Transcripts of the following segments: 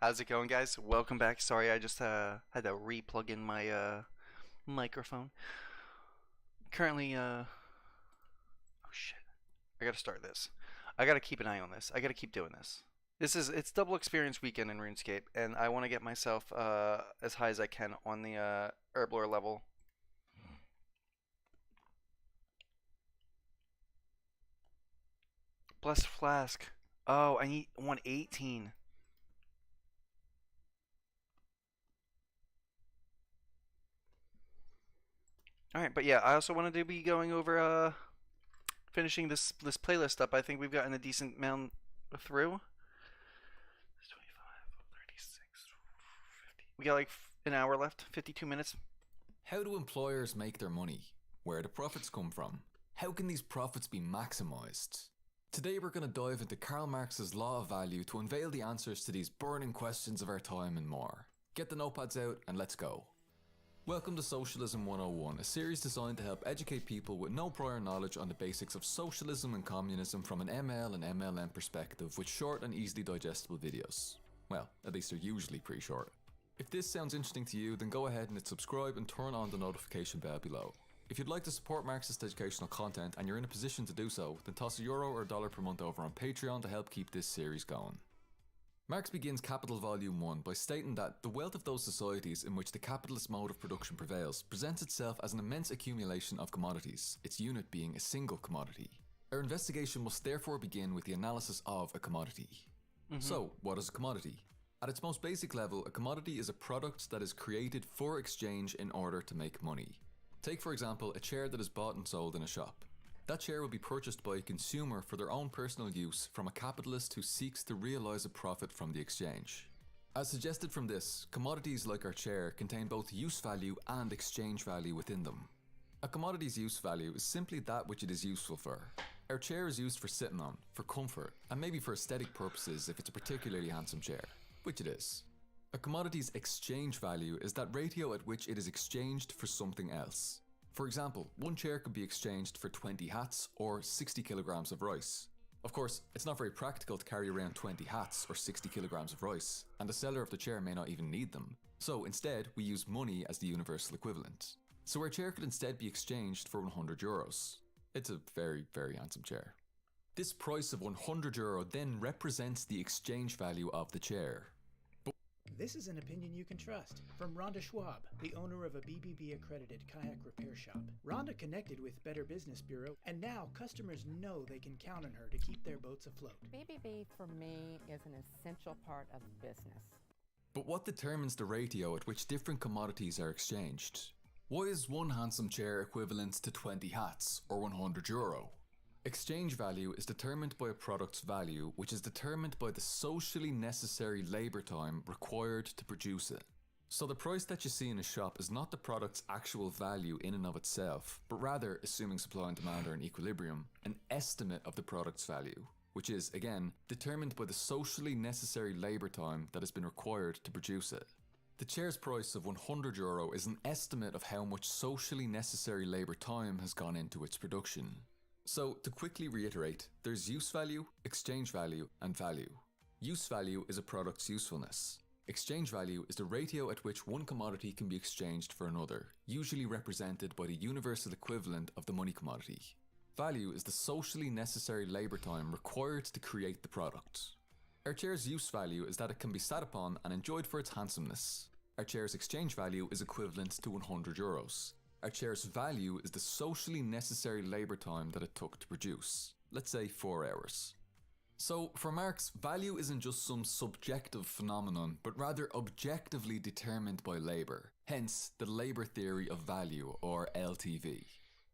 How's it going, guys? Welcome back. Sorry, I just had to re-plug in my microphone. Currently, oh shit, I gotta start this. I gotta keep an eye on this. I gotta keep doing this. It's double experience weekend in RuneScape, and I want to get myself as high as I can on the herblore level. Blessed Flask. Oh, I need 118. All right, but yeah, I also wanted to be going over finishing this playlist up. I think we've gotten a decent amount through. 25, 36, 50. We got like an hour left, 52 minutes. How do employers make their money? Where do profits come from? How can these profits be maximised? Today we're going to dive into Karl Marx's law of value to unveil the answers to these burning questions of our time and more. Get the notepads out and let's go. Welcome to Socialism 101, a series designed to help educate people with no prior knowledge on the basics of socialism and communism from an ML and MLM perspective with short and easily digestible videos. Well, at least they're usually pretty short. If this sounds interesting to you, then go ahead and hit subscribe and turn on the notification bell below. If you'd like to support Marxist educational content and you're in a position to do so, then toss €1 or $1 per month over on Patreon to help keep this series going. Marx begins Capital Volume 1 by stating that the wealth of those societies in which the capitalist mode of production prevails presents itself as an immense accumulation of commodities, its unit being a single commodity. Our investigation must therefore begin with the analysis of a commodity. So, what is a commodity? At its most basic level, a commodity is a product that is created for exchange in order to make money. Take for example a chair that is bought and sold in a shop. That chair will be purchased by a consumer for their own personal use from a capitalist who seeks to realise a profit from the exchange. As suggested from this, commodities like our chair contain both use value and exchange value within them. A commodity's use value is simply that which it is useful for. Our chair is used for sitting on, for comfort, and maybe for aesthetic purposes if it's a particularly handsome chair, which it is. A commodity's exchange value is that ratio at which it is exchanged for something else. For example, one chair could be exchanged for 20 hats or 60 kilograms of rice. Of course, it's not very practical to carry around 20 hats or 60 kilograms of rice, and the seller of the chair may not even need them. So instead, we use money as the universal equivalent. So our chair could instead be exchanged for €100. It's a very, very handsome chair. This price of €100 then represents the exchange value of the chair. This is an opinion you can trust. From Rhonda Schwab, the owner of a BBB-accredited kayak repair shop. Rhonda connected with Better Business Bureau, and now customers know they can count on her to keep their boats afloat. BBB for me is an essential part of business. But what determines the ratio at which different commodities are exchanged? Why is one handsome chair equivalent to 20 hats or €100? Exchange value is determined by a product's value, which is determined by the socially necessary labour time required to produce it. So the price that you see in a shop is not the product's actual value in and of itself, but rather, assuming supply and demand are in equilibrium, an estimate of the product's value, which is, again, determined by the socially necessary labour time that has been required to produce it. The chair's price of €100 is an estimate of how much socially necessary labour time has gone into its production. So, to quickly reiterate, there's use value, exchange value, and value. Use value is a product's usefulness. Exchange value is the ratio at which one commodity can be exchanged for another, usually represented by the universal equivalent of the money commodity. Value is the socially necessary labour time required to create the product. Our chair's use value is that it can be sat upon and enjoyed for its handsomeness. Our chair's exchange value is equivalent to €100. Our chair's value is the socially necessary labour time that it took to produce, let's say 4 hours. So, for Marx, value isn't just some subjective phenomenon, but rather objectively determined by labour, hence the labour theory of value, or LTV.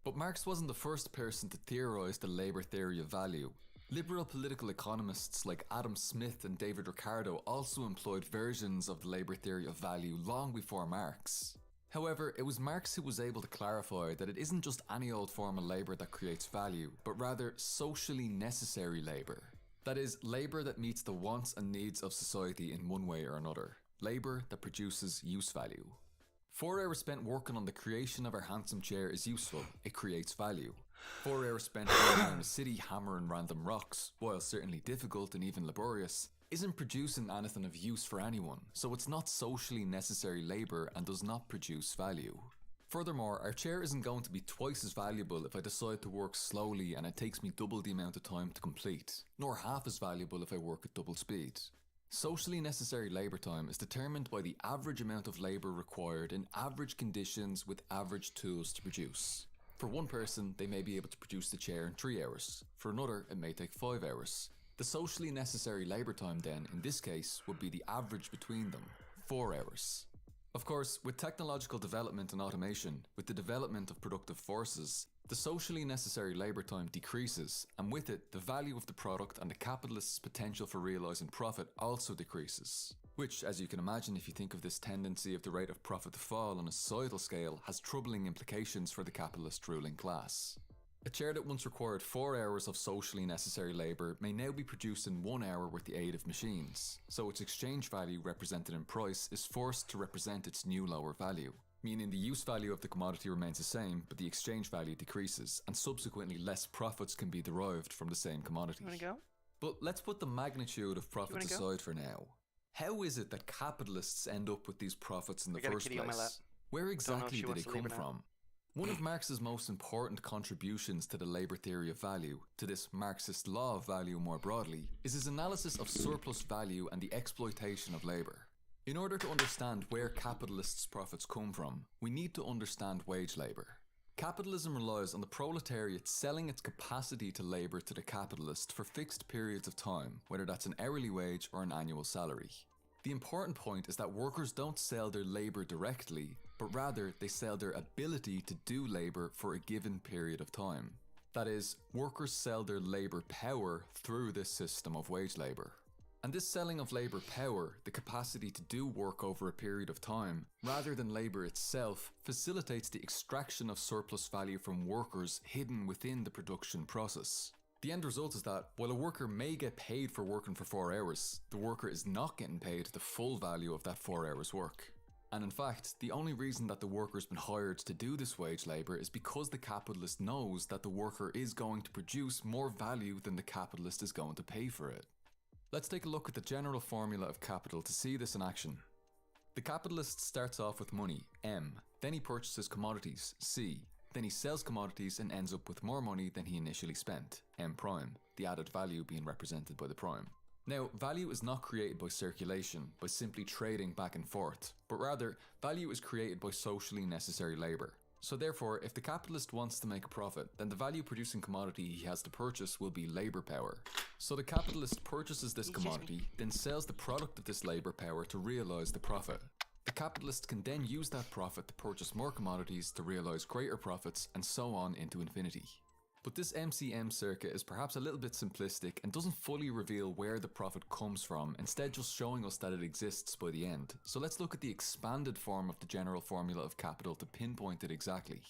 But Marx wasn't the first person to theorise the labour theory of value. Liberal political economists like Adam Smith and David Ricardo also employed versions of the labour theory of value long before Marx. However, it was Marx who was able to clarify that it isn't just any old form of labour that creates value, but rather socially necessary labour. That is, labour that meets the wants and needs of society in one way or another. Labour that produces use value. 4 hours spent working on the creation of our handsome chair is useful, it creates value. 4 hours spent running around a city hammering random rocks, while certainly difficult and even laborious, isn't producing anything of use for anyone, so it's not socially necessary labour and does not produce value. Furthermore, our chair isn't going to be twice as valuable if I decide to work slowly and it takes me double the amount of time to complete, nor half as valuable if I work at double speed. Socially necessary labour time is determined by the average amount of labour required in average conditions with average tools to produce. For one person, they may be able to produce the chair in 3 hours. For another, it may take 5 hours. The socially necessary labour time then, in this case, would be the average between them, 4 hours. Of course, with technological development and automation, with the development of productive forces, the socially necessary labour time decreases, and with it, the value of the product and the capitalist's potential for realising profit also decreases. Which, as you can imagine if you think of this tendency of the rate of profit to fall on a societal scale, has troubling implications for the capitalist ruling class. A chair that once required 4 hours of socially necessary labour may now be produced in 1 hour with the aid of machines, so its exchange value represented in price is forced to represent its new lower value, meaning the use value of the commodity remains the same but the exchange value decreases, and subsequently less profits can be derived from the same commodity. You wanna go? But let's put the magnitude of profits aside for now. How is it that capitalists end up with these profits in the I got a first kitty on my lap. place? Where exactly she did wants they to leave come or not. from? One of Marx's most important contributions to the labour theory of value, to this Marxist law of value more broadly, is his analysis of surplus value and the exploitation of labour. In order to understand where capitalists' profits come from, we need to understand wage labour. Capitalism relies on the proletariat selling its capacity to labour to the capitalist for fixed periods of time, whether that's an hourly wage or an annual salary. The important point is that workers don't sell their labour directly, but rather they sell their ability to do labour for a given period of time. That is, workers sell their labour power through this system of wage labour. And this selling of labour power, the capacity to do work over a period of time, rather than labour itself, facilitates the extraction of surplus value from workers hidden within the production process. The end result is that, while a worker may get paid for working for 4 hours, the worker is not getting paid the full value of that 4 hours work. And in fact, the only reason that the worker's been hired to do this wage labour is because the capitalist knows that the worker is going to produce more value than the capitalist is going to pay for it. Let's take a look at the general formula of capital to see this in action. The capitalist starts off with money, M, then he purchases commodities, C, then he sells commodities and ends up with more money than he initially spent, M prime, the added value being represented by the prime. Now, value is not created by circulation, by simply trading back and forth, but rather, value is created by socially necessary labour. So therefore, if the capitalist wants to make a profit, then the value producing commodity he has to purchase will be labour power. So the capitalist purchases this commodity, then sells the product of this labour power to realise the profit. The capitalist can then use that profit to purchase more commodities to realise greater profits, and so on into infinity. But this MCM circuit is perhaps a little bit simplistic and doesn't fully reveal where the profit comes from, instead just showing us that it exists by the end. So let's look at the expanded form of the general formula of capital to pinpoint it exactly.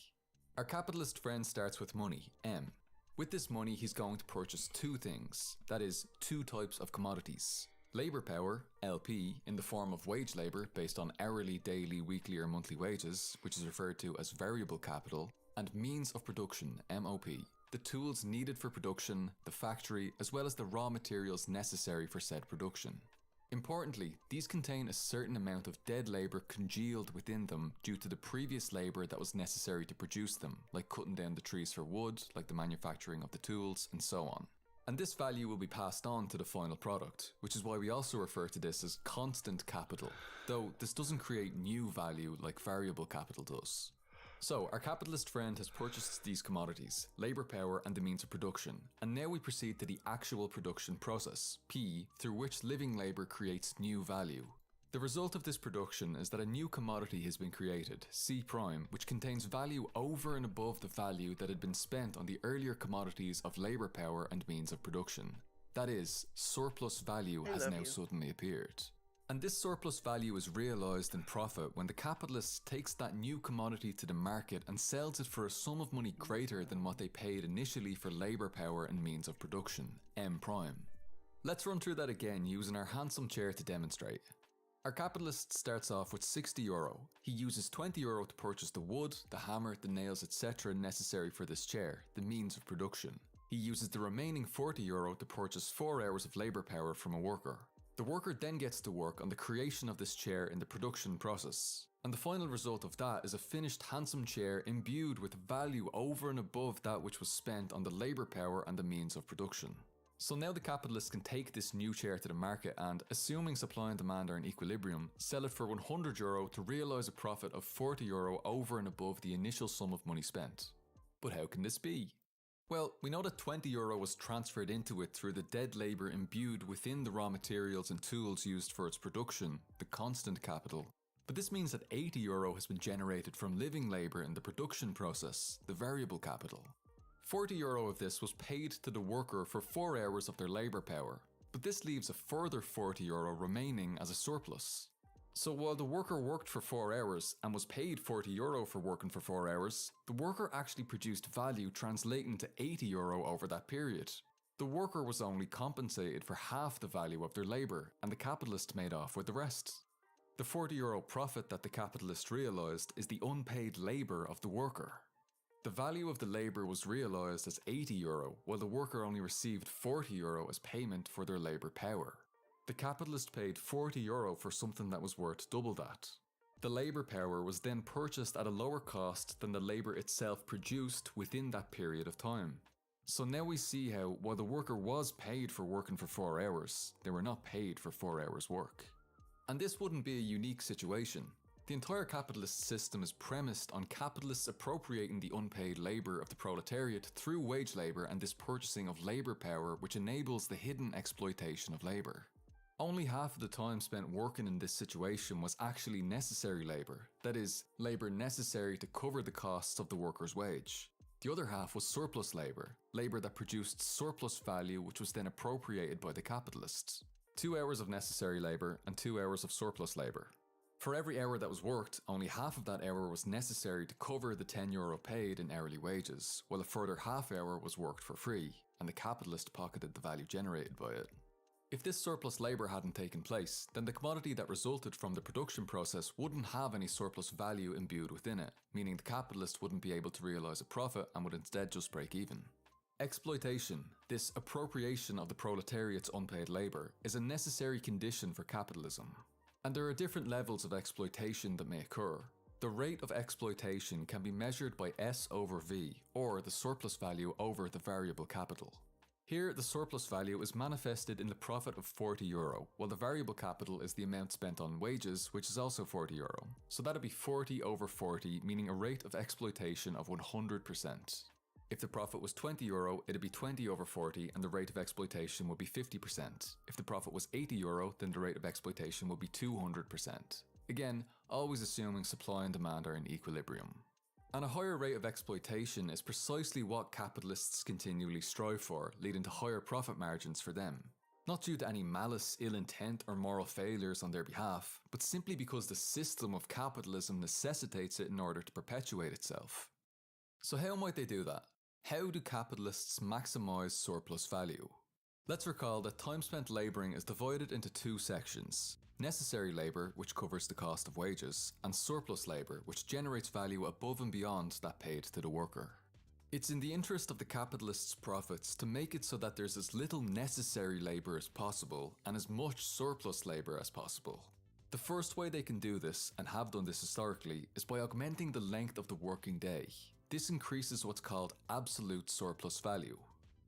Our capitalist friend starts with money, M. With this money he's going to purchase two things, that is, two types of commodities. Labour power, LP, in the form of wage labour based on hourly, daily, weekly or monthly wages, which is referred to as variable capital, and means of production, MOP, the tools needed for production, the factory, as well as the raw materials necessary for said production. Importantly, these contain a certain amount of dead labour congealed within them due to the previous labour that was necessary to produce them, like cutting down the trees for wood, like the manufacturing of the tools, and so on. And this value will be passed on to the final product, which is why we also refer to this as constant capital, though this doesn't create new value like variable capital does. So, our capitalist friend has purchased these commodities, labour power and the means of production, and now we proceed to the actual production process, P, through which living labour creates new value. The result of this production is that a new commodity has been created, C prime, which contains value over and above the value that had been spent on the earlier commodities of labour power and means of production. That is, surplus value has now suddenly appeared. And this surplus value is realised in profit when the capitalist takes that new commodity to the market and sells it for a sum of money greater than what they paid initially for labour power and means of production, M prime. Let's run through that again using our handsome chair to demonstrate. Our capitalist starts off with €60. He uses €20 to purchase the wood, the hammer, the nails, etc. necessary for this chair, the means of production. He uses the remaining €40 to purchase 4 hours of labour power from a worker. The worker then gets to work on the creation of this chair in the production process. And the final result of that is a finished handsome chair imbued with value over and above that which was spent on the labour power and the means of production. So now the capitalist can take this new chair to the market and, assuming supply and demand are in equilibrium, sell it for €100 to realise a profit of €40 over and above the initial sum of money spent. But how can this be? Well, we know that €20 was transferred into it through the dead labour imbued within the raw materials and tools used for its production, the constant capital. But this means that €80 has been generated from living labour in the production process, the variable capital. €40 of this was paid to the worker for 4 hours of their labour power, but this leaves a further €40 remaining as a surplus. So while the worker worked for 4 hours and was paid €40 for working for 4 hours, the worker actually produced value translating to €80 over that period. The worker was only compensated for half the value of their labour, and the capitalist made off with the rest. The €40 profit that the capitalist realised is the unpaid labour of the worker. The value of the labour was realised as €80, while the worker only received €40 as payment for their labour power. The capitalist paid €40 for something that was worth double that. The labour power was then purchased at a lower cost than the labour itself produced within that period of time. So now we see how, while the worker was paid for working for 4 hours, they were not paid for 4 hours work. And this wouldn't be a unique situation. The entire capitalist system is premised on capitalists appropriating the unpaid labour of the proletariat through wage labour and this purchasing of labour power which enables the hidden exploitation of labour. Only half of the time spent working in this situation was actually necessary labour, that is, labour necessary to cover the costs of the worker's wage. The other half was surplus labour, labour that produced surplus value which was then appropriated by the capitalists. 2 hours of necessary labour and 2 hours of surplus labour. For every hour that was worked, only half of that hour was necessary to cover the €10 paid in hourly wages, while a further half hour was worked for free, and the capitalist pocketed the value generated by it. If this surplus labour hadn't taken place, then the commodity that resulted from the production process wouldn't have any surplus value imbued within it, meaning the capitalist wouldn't be able to realise a profit and would instead just break even. Exploitation, this appropriation of the proletariat's unpaid labour, is a necessary condition for capitalism. And there are different levels of exploitation that may occur. The rate of exploitation can be measured by S over V, or the surplus value over the variable capital. Here, the surplus value is manifested in the profit of €40, while the variable capital is the amount spent on wages, which is also €40. So that'd be 40 over 40, meaning a rate of exploitation of 100%. If the profit was €20, it'd be 20 over 40 and the rate of exploitation would be 50%. If the profit was €80, then the rate of exploitation would be 200%. Again, always assuming supply and demand are in equilibrium. And a higher rate of exploitation is precisely what capitalists continually strive for, leading to higher profit margins for them. Not due to any malice, ill intent or moral failures on their behalf, but simply because the system of capitalism necessitates it in order to perpetuate itself. So how might they do that? How do capitalists maximise surplus value? Let's recall that time spent labouring is divided into 2 sections. Necessary labour, which covers the cost of wages, and surplus labour, which generates value above and beyond that paid to the worker. It's in the interest of the capitalist's profits to make it so that there's as little necessary labour as possible and as much surplus labour as possible. The first way they can do this, and have done this historically, is by augmenting the length of the working day. This increases what's called absolute surplus value.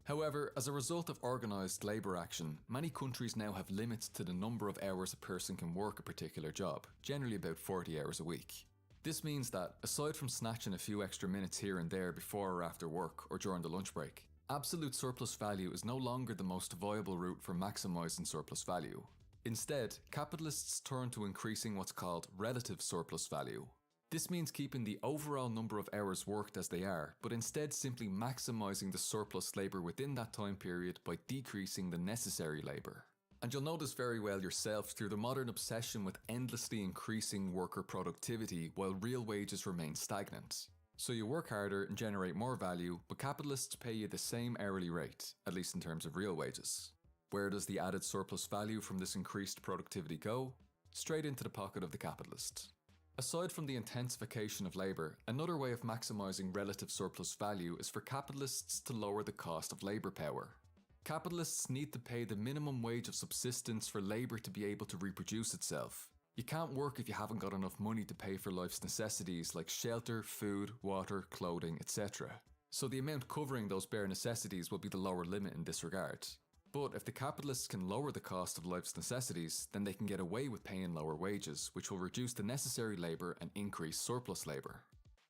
However, as a result of organised labour action, many countries now have limits to the number of hours a person can work a particular job, generally about 40 hours a week. This means that, aside from snatching a few extra minutes here and there before or after work or during the lunch break, absolute surplus value is no longer the most viable route for maximising surplus value. Instead, capitalists turn to increasing what's called relative surplus value. This means keeping the overall number of hours worked as they are, but instead simply maximising the surplus labour within that time period by decreasing the necessary labour. And you'll know this very well yourself through the modern obsession with endlessly increasing worker productivity while real wages remain stagnant. So you work harder and generate more value, but capitalists pay you the same hourly rate, at least in terms of real wages. Where does the added surplus value from this increased productivity go? Straight into the pocket of the capitalist. Aside from the intensification of labour, another way of maximising relative surplus value is for capitalists to lower the cost of labour power. Capitalists need to pay the minimum wage of subsistence for labour to be able to reproduce itself. You can't work if you haven't got enough money to pay for life's necessities like shelter, food, water, clothing, etc. So the amount covering those bare necessities will be the lower limit in this regard. But if the capitalists can lower the cost of life's necessities, then they can get away with paying lower wages, which will reduce the necessary labour and increase surplus labour.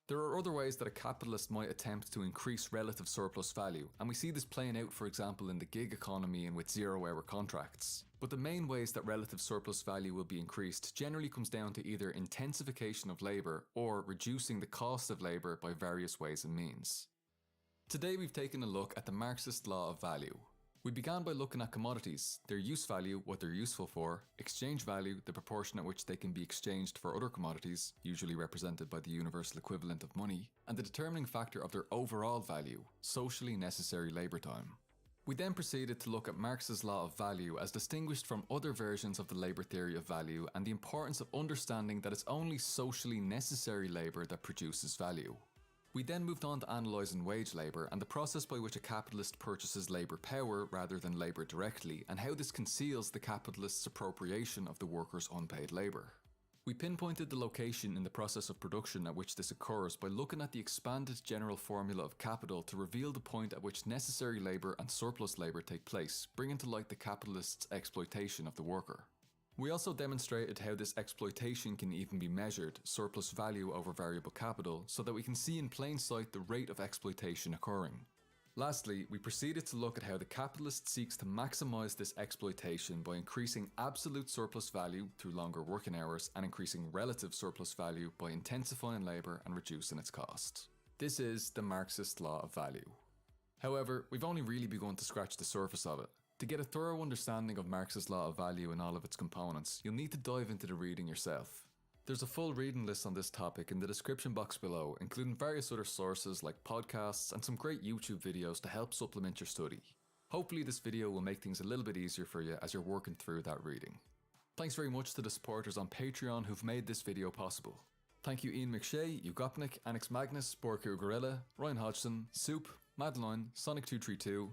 There are other ways that a capitalist might attempt to increase relative surplus value, and we see this playing out, for example, in the gig economy and with zero-hour contracts. But the main ways that relative surplus value will be increased generally comes down to either intensification of labour or reducing the cost of labour by various ways and means. Today we've taken a look at the Marxist law of value. We began by looking at commodities, their use value, what they're useful for, exchange value, the proportion at which they can be exchanged for other commodities, usually represented by the universal equivalent of money, and the determining factor of their overall value, socially necessary labour time. We then proceeded to look at Marx's law of value as distinguished from other versions of the labour theory of value and the importance of understanding that it's only socially necessary labour that produces value. We then moved on to analysing wage labour and the process by which a capitalist purchases labour power rather than labour directly, and how this conceals the capitalist's appropriation of the worker's unpaid labour. We pinpointed the location in the process of production at which this occurs by looking at the expanded general formula of capital to reveal the point at which necessary labour and surplus labour take place, bringing to light the capitalist's exploitation of the worker. We also demonstrated how this exploitation can even be measured, surplus value over variable capital, so that we can see in plain sight the rate of exploitation occurring. Lastly, we proceeded to look at how the capitalist seeks to maximise this exploitation by increasing absolute surplus value through longer working hours and increasing relative surplus value by intensifying labour and reducing its cost. This is the Marxist law of value. However, we've only really begun to scratch the surface of it. To get a thorough understanding of Marx's law of value and all of its components, you'll need to dive into the reading yourself. There's a full reading list on this topic in the description box below, including various other sources like podcasts and some great YouTube videos to help supplement your study. Hopefully this video will make things a little bit easier for you as you're working through that reading. Thanks very much to the supporters on Patreon who've made this video possible. Thank you Ian McShay, Ugopnik, Annex Magnus, Borku Gorilla, Ryan Hodgson, Soup, Madeline, Sonic232,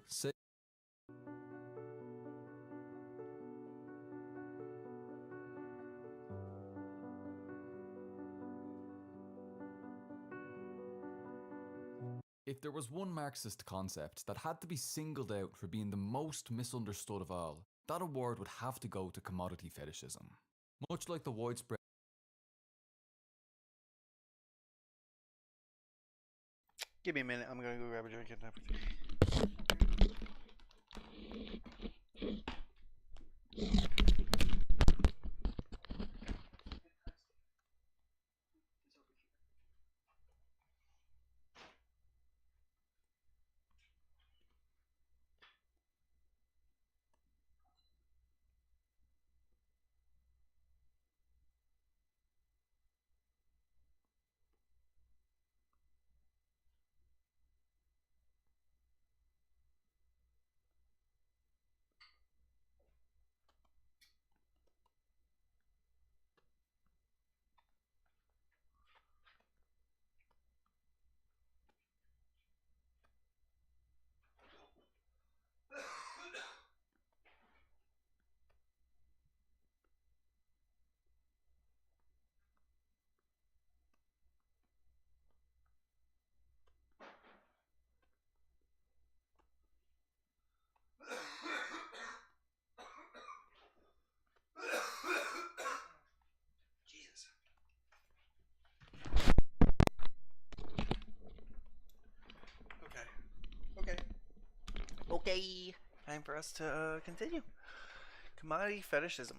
If there was one Marxist concept that had to be singled out for being the most misunderstood of all, that award would have to go to commodity fetishism. Much like the widespread Give me a minute, I'm gonna go grab a drink and everything. Okay, time for us to continue. Commodity fetishism.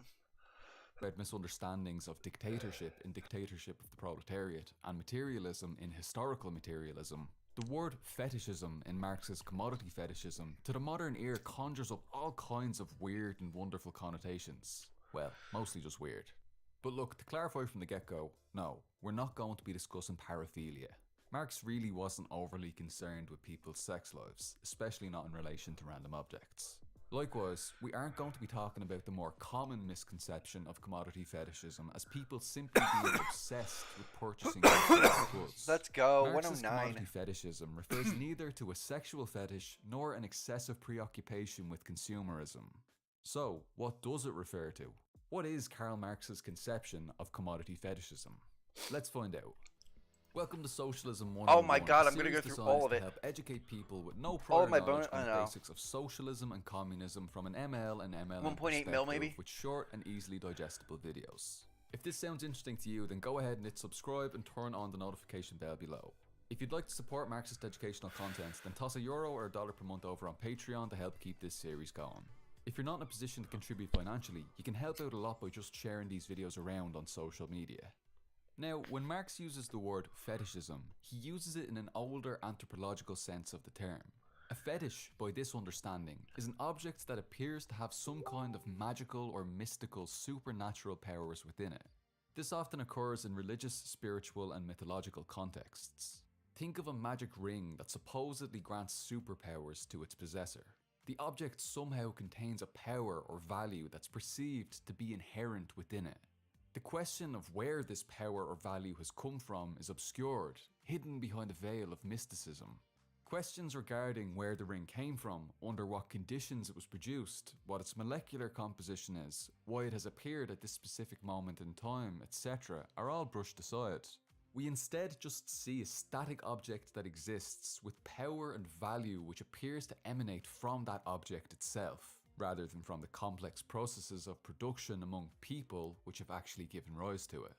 misunderstandings of dictatorship in Dictatorship of the Proletariat and materialism in Historical Materialism, the word fetishism in Marx's commodity fetishism to the modern ear conjures up all kinds of weird and wonderful connotations. Well, mostly just weird. But look, to clarify from the get-go, no, we're not going to be discussing paraphilia. Marx really wasn't overly concerned with people's sex lives, especially not in relation to random objects. Likewise, we aren't going to be talking about the more common misconception of commodity fetishism as people simply being obsessed with purchasing goods. Let's go. Marxist 109. commodity fetishism refers neither to a sexual fetish nor an excessive preoccupation with consumerism. So, what does it refer to? What is Karl Marx's conception of commodity fetishism? Let's find out. Welcome to Socialism 101. Oh my god, I'm gonna go series through all designed of to it. help educate people with no All prior of my knowledge I on the know. basics of socialism and communism from an ML and MLM 1.8 mil maybe? with short and easily digestible videos. If this sounds interesting to you, then go ahead and hit subscribe and turn on the notification bell below. If you'd like to support Marxist educational content, then toss €1 or $1 per month over on Patreon to help keep this series going. If you're not in a position to contribute financially, you can help out a lot by just sharing these videos around on social media. Now, when Marx uses the word fetishism, he uses it in an older anthropological sense of the term. A fetish, by this understanding, is an object that appears to have some kind of magical or mystical supernatural powers within it. This often occurs in religious, spiritual, and mythological contexts. Think of a magic ring that supposedly grants superpowers to its possessor. The object somehow contains a power or value that's perceived to be inherent within it. The question of where this power or value has come from is obscured, hidden behind a veil of mysticism. Questions regarding where the ring came from, under what conditions it was produced, what its molecular composition is, why it has appeared at this specific moment in time, etc., are all brushed aside. We instead just see a static object that exists with power and value which appears to emanate from that object itself, rather than from the complex processes of production among people which have actually given rise to it.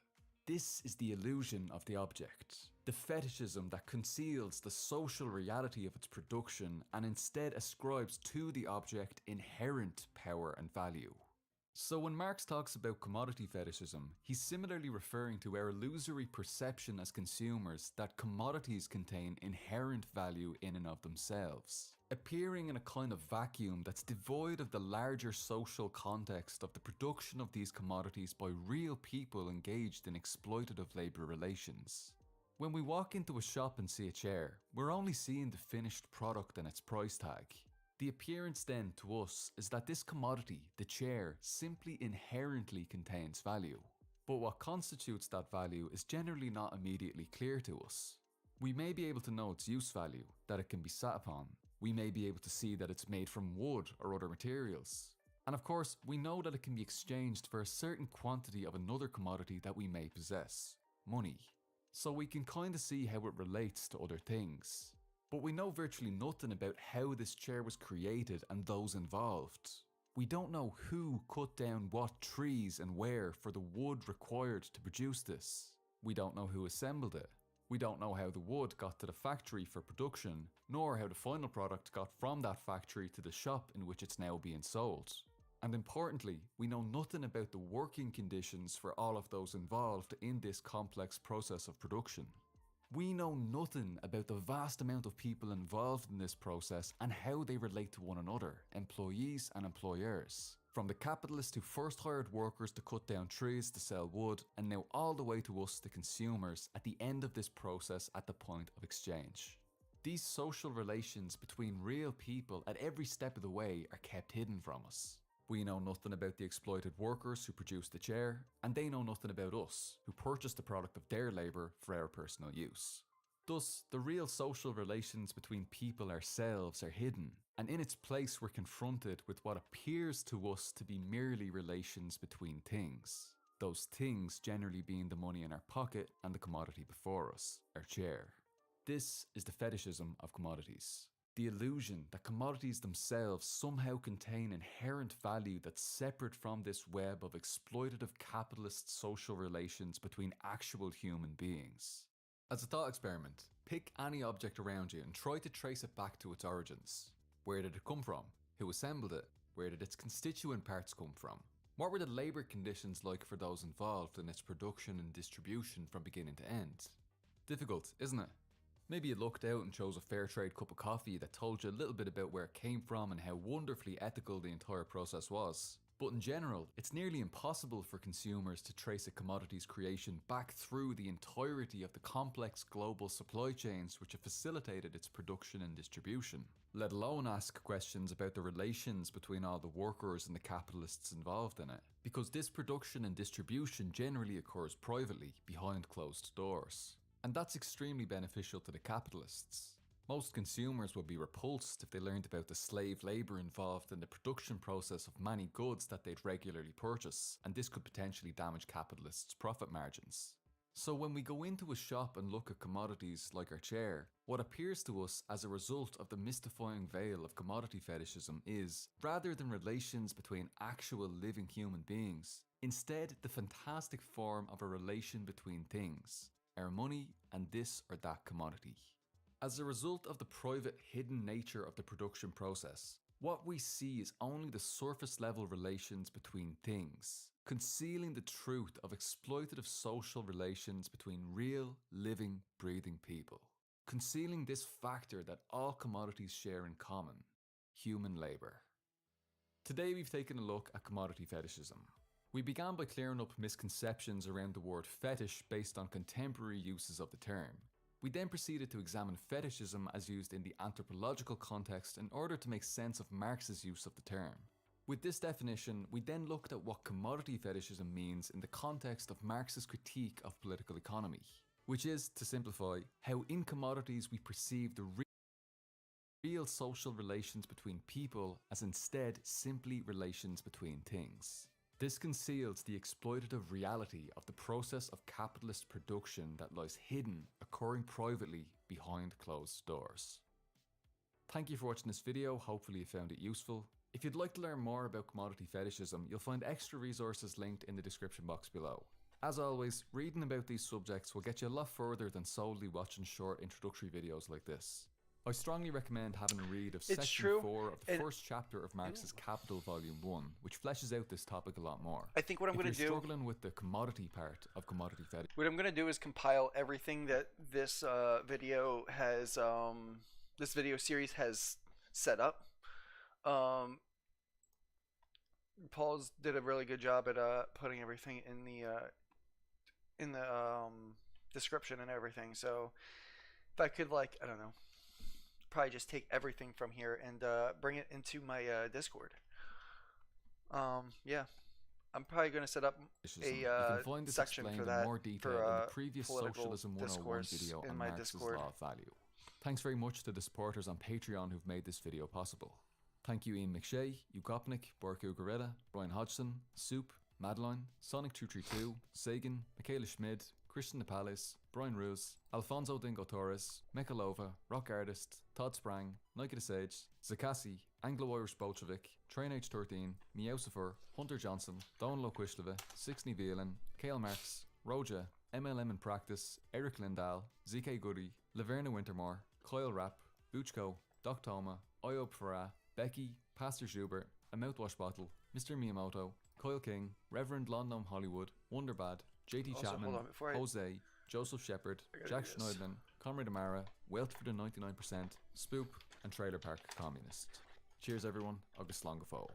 This is the illusion of the object, the fetishism that conceals the social reality of its production and instead ascribes to the object inherent power and value. So when Marx talks about commodity fetishism, he's similarly referring to our illusory perception as consumers that commodities contain inherent value in and of themselves, appearing in a kind of vacuum that's devoid of the larger social context of the production of these commodities by real people engaged in exploitative labour relations. When we walk into a shop and see a chair, we're only seeing the finished product and its price tag. The appearance then to us is that this commodity, the chair, simply inherently contains value. But what constitutes that value is generally not immediately clear to us. We may be able to know its use value, that it can be sat upon. We may be able to see that it's made from wood or other materials. And of course, we know that it can be exchanged for a certain quantity of another commodity that we may possess, money. So we can kinda see how it relates to other things. But we know virtually nothing about how this chair was created and those involved. We don't know who cut down what trees and where for the wood required to produce this. We don't know who assembled it. We don't know how the wood got to the factory for production, nor how the final product got from that factory to the shop in which it's now being sold. And importantly, we know nothing about the working conditions for all of those involved in this complex process of production. We know nothing about the vast amount of people involved in this process and how they relate to one another, employees and employers. From the capitalists who first hired workers to cut down trees to sell wood, and now all the way to us, the consumers, at the end of this process at the point of exchange. These social relations between real people at every step of the way are kept hidden from us. We know nothing about the exploited workers who produced the chair, and they know nothing about us, who purchased the product of their labour for our personal use. Thus, the real social relations between people ourselves are hidden, and in its place we're confronted with what appears to us to be merely relations between things. Those things generally being the money in our pocket and the commodity before us, our chair. This is the fetishism of commodities. The illusion that commodities themselves somehow contain inherent value that's separate from this web of exploitative capitalist social relations between actual human beings. As a thought experiment, pick any object around you and try to trace it back to its origins. Where did it come from? Who assembled it? Where did its constituent parts come from? What were the labour conditions like for those involved in its production and distribution from beginning to end? Difficult, isn't it? Maybe you looked out and chose a fair trade cup of coffee that told you a little bit about where it came from and how wonderfully ethical the entire process was. But in general, it's nearly impossible for consumers to trace a commodity's creation back through the entirety of the complex global supply chains which have facilitated its production and distribution, let alone ask questions about the relations between all the workers and the capitalists involved in it, because this production and distribution generally occurs privately, behind closed doors. And that's extremely beneficial to the capitalists. Most consumers would be repulsed if they learned about the slave labour involved in the production process of many goods that they'd regularly purchase, and this could potentially damage capitalists' profit margins. So when we go into a shop and look at commodities like our chair, what appears to us as a result of the mystifying veil of commodity fetishism is, rather than relations between actual living human beings, instead the fantastic form of a relation between things, our money and this or that commodity. As a result of the private, hidden nature of the production process, what we see is only the surface level relations between things, concealing the truth of exploitative social relations between real, living, breathing people. Concealing this factor that all commodities share in common: human labour. Today we've taken a look at commodity fetishism. We began by clearing up misconceptions around the word fetish based on contemporary uses of the term. We then proceeded to examine fetishism as used in the anthropological context in order to make sense of Marx's use of the term. With this definition, we then looked at what commodity fetishism means in the context of Marx's critique of political economy, which is, to simplify, how in commodities we perceive the real social relations between people as instead simply relations between things. This conceals the exploitative reality of the process of capitalist production that lies hidden, occurring privately behind closed doors. Thank you for watching this video, hopefully you found it useful. If you'd like to learn more about commodity fetishism, you'll find extra resources linked in the description box below. As always, reading about these subjects will get you a lot further than solely watching short introductory videos like this. I strongly recommend having a read of section 4 of the first chapter of Marx's Capital Volume 1, which fleshes out this topic a lot more. I think what I'm going to do... If you're struggling with the commodity part of commodity fetishism... What I'm going to do is compile everything that this video has... this video series has set up. Paul's did a really good job at putting everything in the description and everything. So if I could, like, I don't know, probably just take everything from here and bring it into my Discord. Yeah, I'm probably going to set up a section for that, more detail for in the previous Socialism 101 video in on my Marx's Discord. Law of Value. Thanks very much to the supporters on Patreon who've made this video possible. Thank you Ian McShay, Ukopnik, Borku Gorilla, Brian Hodgson, Soup, Madeline, Sonic232, Sagan, Michaela Schmid, Christian Nepales, Brian Ruse, Alfonso Dingo Torres, Mekalova, Rock Artist, Todd Sprang, Nike the Sage, Zakasi, Anglo-Irish Bolshevik, Train H13, Meowsifer, Hunter Johnson, Don Loquishleva, Sixney Velan, Kale Marx, Roja, MLM in Practice, Eric Lindahl, ZK Goody, Laverna Wintermore, Kyle Rapp, Buchko, Doc Toma, Iob Farah, Becky, Pastor Schubert, A Mouthwash Bottle, Mr. Miyamoto, Kyle King, Reverend London Hollywood, Wonderbad, JT Also, Chapman, hold on, before I- Jose, Joseph Shepard, I gotta Jack do this. Schneidman, Comrade Amara, Wealth for the 99%, Spoop, and Trailer Park Communist. Cheers everyone, August Longafo.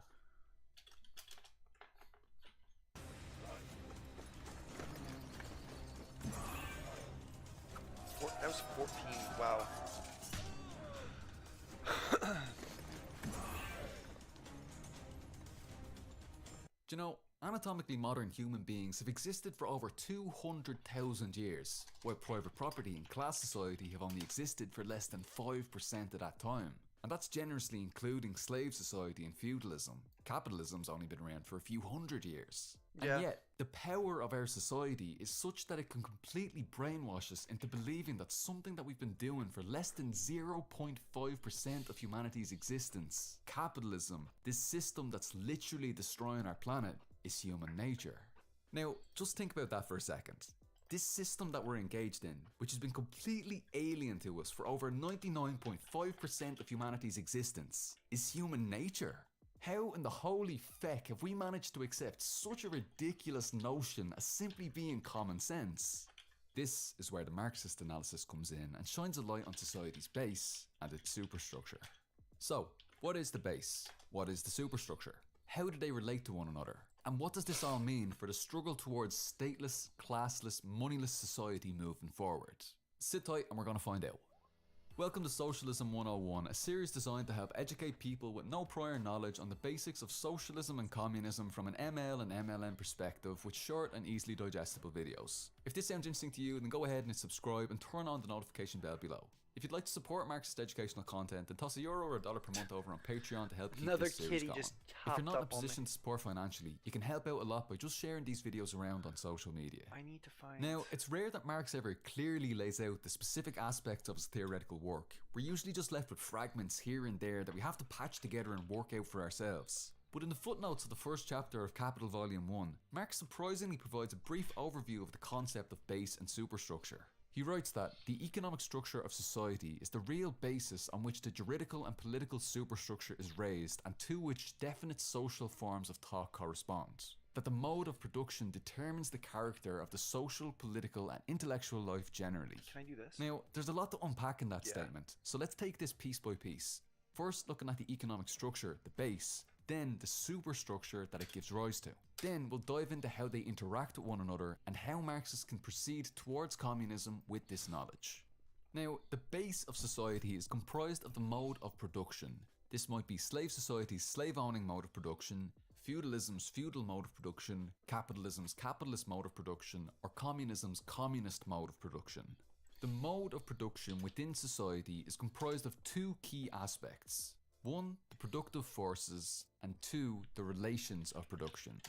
That was 14, wow. Do you know, anatomically modern human beings have existed for over 200,000 years, while private property and class society have only existed for less than 5% of that time. And that's generously including slave society and feudalism. Capitalism's only been around for a few hundred years. Yeah. And yet, the power of our society is such that it can completely brainwash us into believing that something that we've been doing for less than 0.5% of humanity's existence, capitalism, this system that's literally destroying our planet, is human nature. Now, just think about that for a second. This system that we're engaged in, which has been completely alien to us for over 99.5% of humanity's existence, is human nature. How in the holy feck have we managed to accept such a ridiculous notion as simply being common sense? This is where the Marxist analysis comes in and shines a light on society's base and its superstructure. So, what is the base? What is the superstructure? How do they relate to one another? And what does this all mean for the struggle towards stateless, classless, moneyless society moving forward? Sit tight and we're going to find out. Welcome to Socialism 101, a series designed to help educate people with no prior knowledge on the basics of socialism and communism from an ML and MLM perspective with short and easily digestible videos. If this sounds interesting to you, then go ahead and hit subscribe and turn on the notification bell below. If you'd like to support Marxist educational content, then toss €1 or $1 per month over on Patreon to help keep Another this series kitty going. just If you're hopped not in a up on me. position to support financially, you can help out a lot by just sharing these videos around on social media. I need to find. Now, it's rare that Marx ever clearly lays out the specific aspects of his theoretical work. We're usually just left with fragments here and there that we have to patch together and work out for ourselves. But in the footnotes of the first chapter of Capital Volume 1, Marx surprisingly provides a brief overview of the concept of base and superstructure. He writes that the economic structure of society is the real basis on which the juridical and political superstructure is raised and to which definite social forms of thought correspond. That the mode of production determines the character of the social, political and intellectual life generally. Can I do this? Now, there's a lot to unpack in that Yeah. statement, so let's take this piece by piece. First, looking at the economic structure, the base, then the superstructure that it gives rise to. Then we'll dive into how they interact with one another and how Marxists can proceed towards communism with this knowledge. Now, the base of society is comprised of the mode of production. This might be slave society's slave-owning mode of production, feudalism's feudal mode of production, capitalism's capitalist mode of production, or communism's communist mode of production. The mode of production within society is comprised of two key aspects. 1. The productive forces, and 2. The relations of production.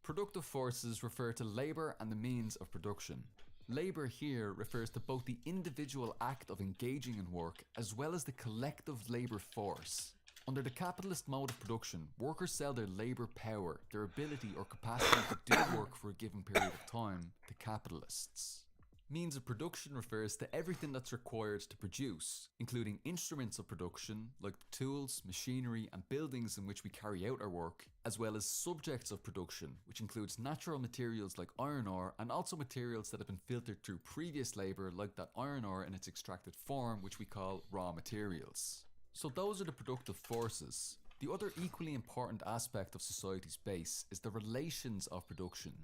Productive forces refer to labour and the means of production. Labour here refers to both the individual act of engaging in work as well as the collective labour force. Under the capitalist mode of production, workers sell their labour power, their ability or capacity to do work for a given period of time, to capitalists. Means of production refers to everything that's required to produce, including instruments of production like the tools, machinery and buildings in which we carry out our work, as well as subjects of production, which includes natural materials like iron ore and also materials that have been filtered through previous labour like that iron ore in its extracted form, which we call raw materials. So those are the productive forces. The other equally important aspect of society's base is the relations of production.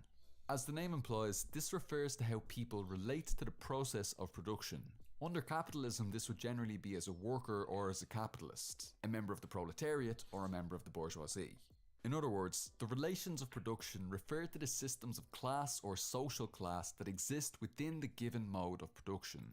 As the name implies, this refers to how people relate to the process of production. Under capitalism, this would generally be as a worker or as a capitalist, a member of the proletariat or a member of the bourgeoisie. In other words, the relations of production refer to the systems of class or social class that exist within the given mode of production.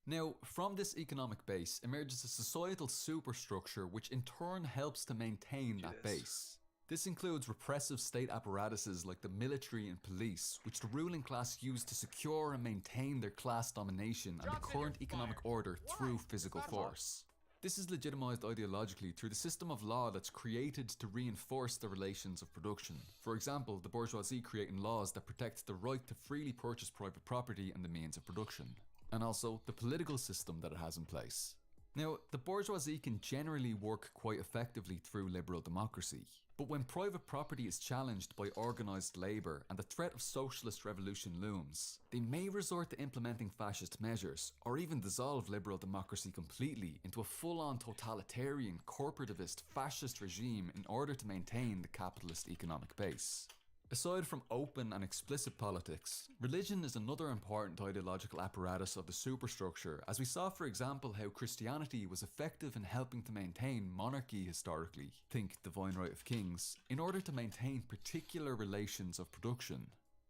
Now, from this economic base emerges a societal superstructure which in turn helps to maintain that base. This includes repressive state apparatuses like the military and police, which the ruling class use to secure and maintain their class domination and the current economic order through physical force. This is legitimised ideologically through the system of law that's created to reinforce the relations of production. For example, the bourgeoisie creating laws that protect the right to freely purchase private property and the means of production, and also the political system that it has in place. Now, the bourgeoisie can generally work quite effectively through liberal democracy, but when private property is challenged by organised labour and the threat of socialist revolution looms, they may resort to implementing fascist measures, or even dissolve liberal democracy completely into a full-on totalitarian, corporativist, fascist regime in order to maintain the capitalist economic base. Aside from open and explicit politics, religion is another important ideological apparatus of the superstructure, as we saw for example how Christianity was effective in helping to maintain monarchy historically, think divine right of kings, in order to maintain particular relations of production.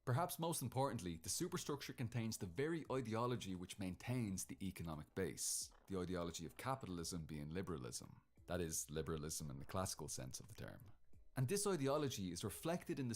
Perhaps most importantly, the superstructure contains the very ideology which maintains the economic base, the ideology of capitalism being liberalism. That is, liberalism in the classical sense of the term. And this ideology is reflected in the